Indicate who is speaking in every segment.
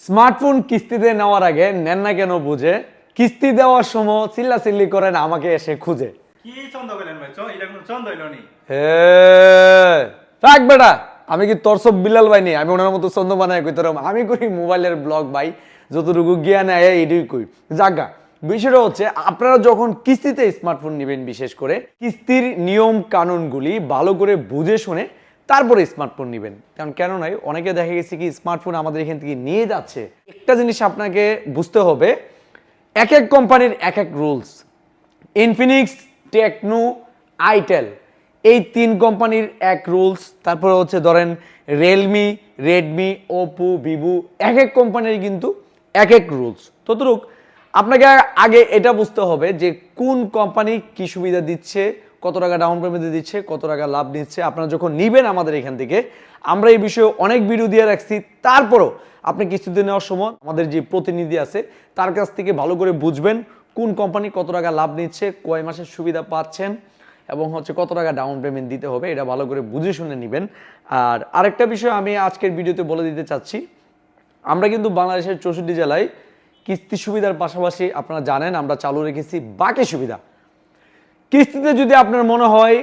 Speaker 1: Smartphone কিস্তিতে নেওয়ার আগে নেন না কেন বুঝে, কিস্তি দেওয়ার সময় চিল্লাচিল্লি করেন আমাকে এসে খুঁজে।
Speaker 2: কি ছন্দ কইলেন ভাই? এটা কোন ছন্দ হইল নি?
Speaker 1: হে থাক বেটা, আমি কি তোর সব বিলাল ভাই নি? আমি ওনার মতো ছন্দ বানায় কই তোরম? আমি করি মোবাইলের ব্লগ ভাই, যতটুকু জ্ঞান আয় এটাই কই। জাগা বিষয়টা হচ্ছে, আপনারা যখন কিস্তিতে স্মার্টফোন নেবেন, বিশেষ করে কিস্তির নিয়ম কানুনগুলি ভালো করে বুঝে শুনে তারপরে স্মার্টফোন নেবেন। কারণ কেন নয়, অনেকে দেখা গেছে কি স্মার্টফোন আমাদের এখান থেকে নিয়ে যাচ্ছে। একটা জিনিস আপনাকে বুঝতে হবে, এক এক কোম্পানির এক এক রুলস। ইনফিনিক্স, টেকনো, আইটেল, এই তিন কোম্পানির এক রুলস। তারপরে হচ্ছে ধরেন রিয়েলমি, রেডমি, ওপো, ভিভো, এক এক কোম্পানির কিন্তু এক এক রুলস। ততটুক আপনাকে আগে এটা বুঝতে হবে যে কোন কোম্পানি কি সুবিধা দিচ্ছে, কত টাকা ডাউন পেমেন্ট দিচ্ছে, কত টাকা লাভ নিচ্ছে। আপনারা যখন নিবেন আমাদের এখান থেকে, আমরা এই বিষয়ে অনেক ভিডিও দিয়ে রাখছি। তারপরও আপনি কিস্তিতে নেওয়ার সময় আমাদের যে প্রতিনিধি আছে তার কাছ থেকে ভালো করে বুঝবেন কোন কোম্পানি কত টাকা লাভ নিচ্ছে, কয় মাসের সুবিধা পাচ্ছেন এবং হচ্ছে কত টাকা ডাউন পেমেন্ট দিতে হবে, এটা ভালো করে বুঝে শুনে নেবেন। আর আরেকটা বিষয় আমি আজকের ভিডিওতে বলে দিতে চাচ্ছি, আমরা কিন্তু বাংলাদেশের 64 জেলায় কিস্তি সুবিধার পাশাপাশি আপনারা জানেন আমরা চালু রেখেছি বাকি সুবিধা। কিস্তিতে যদি আপনার মনে হয়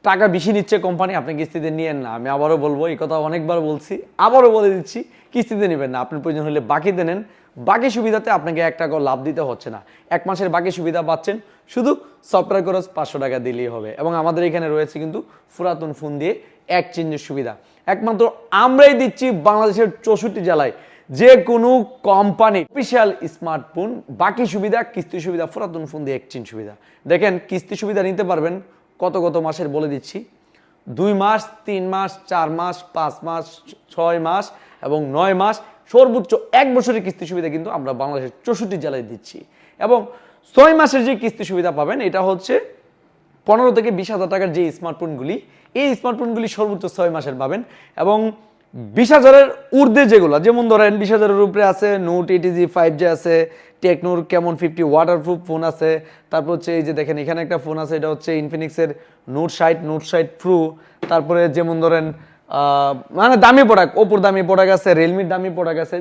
Speaker 1: টাকা বেশি নিচ্ছে কোম্পানি, আপনি কিস্তিতে নিয়েন না। আমি আবারও বলবো, এই কথা অনেকবার বলছি, আবারও বলে দিচ্ছি, কিস্তিতে নেবেন না। আপনার প্রয়োজন হলে বাকিতে নেন। বাকি সুবিধাতে আপনাকে 1 টাকাও লাভ দিতে হচ্ছে না। 1 মাসের বাকি সুবিধা পাচ্ছেন, শুধু সফটওয়্যার খরচ 500 টাকা দিলেই হবে। এবং আমাদের এখানে রয়েছে কিন্তু পুরাতন ফোন দিয়ে এক্সচেঞ্জের সুবিধা। একমাত্র আমরাই দিচ্ছি বাংলাদেশের 64 জেলায় যে কোনো কোম্পানি অফিসিয়াল স্মার্টফোন বাকি সুবিধা, কিস্তি সুবিধা, পুরাতন ফোন দিয়ে এক্সচেঞ্জ সুবিধা। দেখেন কিস্তি সুবিধা নিতে পারবেন কত কত মাসের বলে দিচ্ছি। 2 মাস, 3 মাস, 4 মাস, 5 মাস, 6 মাস এবং 9 মাস, সর্বোচ্চ 1 বছরের কিস্তি সুবিধা কিন্তু আমরা বাংলাদেশের 64 জেলায় দিচ্ছি। এবং 6 মাসের যে কিস্তি সুবিধা পাবেন, এটা হচ্ছে 15 থেকে 20,000 টাকার যে স্মার্টফোনগুলি, এই স্মার্টফোনগুলি সর্বোচ্চ 6 মাসের পাবেন। এবং 20,000-এর ঊর্ধ্বে যেগুলো, যেমন ধরেন 20,000-এর উপরে আছে নোট ATG 5G আছে, টেকনোর কেমন 50 ওয়াটারপ্রুফ ফোন আছে। তারপর হচ্ছে এই যে দেখেন এখানে একটা ফোন আছে, এটা হচ্ছে ইনফিনিক্সের নোট 60 প্রো। তারপরে যেমন ধরেন মানে দামি প্রোডাক্ট, ওপোর দামি প্রোডাক্ট আছে, রিয়েলমির দামি প্রোডাক্ট আছে,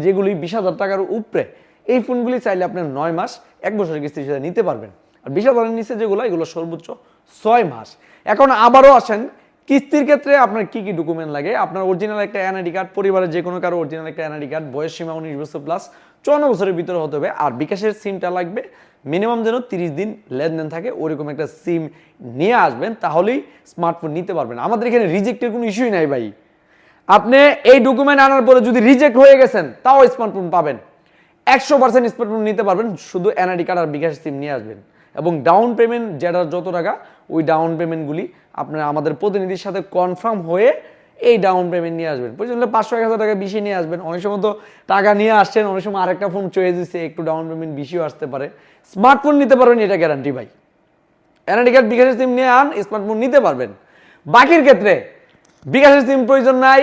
Speaker 1: যেগুলি 20,000 টাকার উপরে। এই ফোনগুলি চাইলে আপনি 9 মাস 1 বছরের কিস্তি হিসেবে নিতে পারবেন। আর 20,000-এর নিচে যেগুলো, এগুলো সর্বোচ্চ 6 মাস। এখন আবারও আসেন কিস্তির ক্ষেত্রে আপনার কি কি ডকুমেন্ট লাগে। আপনার অরিজিনাল একটা এনআইডি কার্ড, পরিবারের যে কোনো কারো অরিজিনাল একটা এনআইডি কার্ড, বয়স সীমা 19 বছর প্লাস, 54 বছরের ভিতরে হতে হবে। আর বিকাশের সিমটা লাগবে, মিনিমাম যেন 30 দিন লেনদেন থাকে, ওরকম একটা সিম নিয়ে আসবেন, তাহলেই স্মার্টফোন নিতে পারবেন। আমাদের এখানে রিজেক্টের কোনো ইস্যুই নাই ভাই। আপনি এই ডকুমেন্ট আনার পরে যদি রিজেক্ট হয়ে গেছেন, তাও স্মার্টফোন পাবেন। 100% স্মার্টফোন নিতে পারবেন, শুধু এনআইডি কার্ড আর বিকাশ সিম নিয়ে আসবেন। এবং ডাউন পেমেন্ট যেটা যত টাকা, ওই ডাউন পেমেন্টগুলি আপনারা আমাদের প্রতিনিধির সাথে কনফার্ম হয়ে এই ডাউন পেমেন্ট নিয়ে আসবেন। প্রয়োজন হলে 500-1000 টাকা বেশি নিয়ে আসবেন। অনেক সময় তো টাকা নিয়ে আসছেন, অনেক সময় আরেকটা ফোন চয়ে দিচ্ছে, একটু ডাউন পেমেন্ট বেশিও আসতে পারে। স্মার্টফোন নিতে পারবেন, এটা গ্যারান্টি ভাই। এনআইডি কার্ড, বিকাশের সিম নিয়ে আন, স্মার্টফোন নিতে পারবেন। বাকির ক্ষেত্রে বিকাশের সিম প্রয়োজন নাই,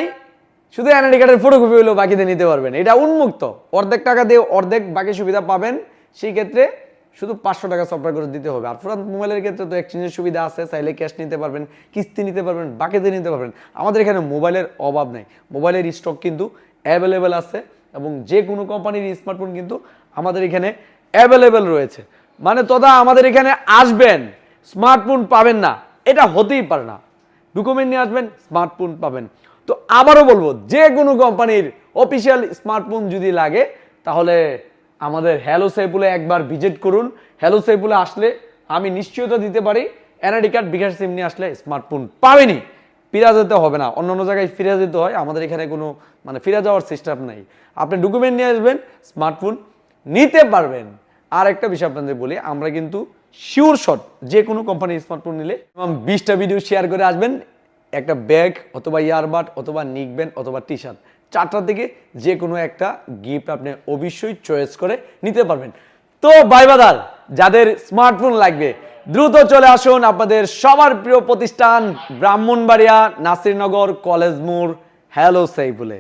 Speaker 1: শুধু এনআইডি কার্ডের ফটোকপি হলেও বাকিতে নিতে পারবেন। এটা উন্মুক্ত, অর্ধেক টাকা দিয়ে অর্ধেক বাকি সুবিধা পাবেন। সেই ক্ষেত্রে শুধু 500 টাকা সফটওয়্যার করে দিতে হবে। আর পুরাতন মোবাইলের ক্ষেত্রে তো এক্সচেঞ্জের সুবিধা আছে, চাইলে ক্যাশ নিতে পারবেন, কিস্তি নিতে পারবেন, বাকিতে নিতে পারবেন। আমাদের এখানে মোবাইলের অভাব নেই, মোবাইলের স্টক কিন্তু অ্যাভেলেবেল আছে। এবং যে কোনো কোম্পানির স্মার্টফোন কিন্তু আমাদের এখানে অ্যাভেলেবেল রয়েছে। মানে তোদা আমাদের এখানে আসবেন, স্মার্টফোন পাবেন না, এটা হতেই পারে না। ডকুমেন্ট নিয়ে আসবেন, স্মার্টফোন পাবেন। তো আবারও বলবো, যে কোনো কোম্পানির অফিসিয়াল স্মার্টফোন যদি লাগে, তাহলে আমাদের হ্যালো সাইপুলে একবার ভিজিট করুন। হ্যালো সাইপুলে আসলে আমি নিশ্চয়তা দিতে পারি, এনআইডি কার্ড, বিকাশ সিম নিয়ে আসলে স্মার্টফোন পাবেনই, ফিরে যেতে হবে না। অন্যান্য জায়গায় ফিরে যেতে হয়, আমাদের এখানে কোনো মানে ফিরে যাওয়ার সিস্টেম নাই। আপনি ডকুমেন্ট নিয়ে আসবেন, স্মার্টফোন নিতে পারবেন। আর একটা বিষয় আপনাদের বলি, আমরা কিন্তু শিওর শট যে কোনো কোম্পানির স্মার্টফোন নিলে 20টা ভিডিও শেয়ার করে আসবেন, একটা ব্যাগ অথবা ইয়ারবাড অথবা নিকব্যান্ড অথবা টি শার্ট, 4টা থেকে যে কোনো একটা গিফট আপনি অবশ্যই চয়েস করে নিতে পারবেন। তো ভাই বাদার, যাদের স্মার্টফোন লাগবে দ্রুত চলে আসুন আপনাদের সবার প্রিয় প্রতিষ্ঠান ব্রাহ্মণবাড়িয়া, নাসিরনগর, কলেজ মোড়, হ্যালো সাইফুলে।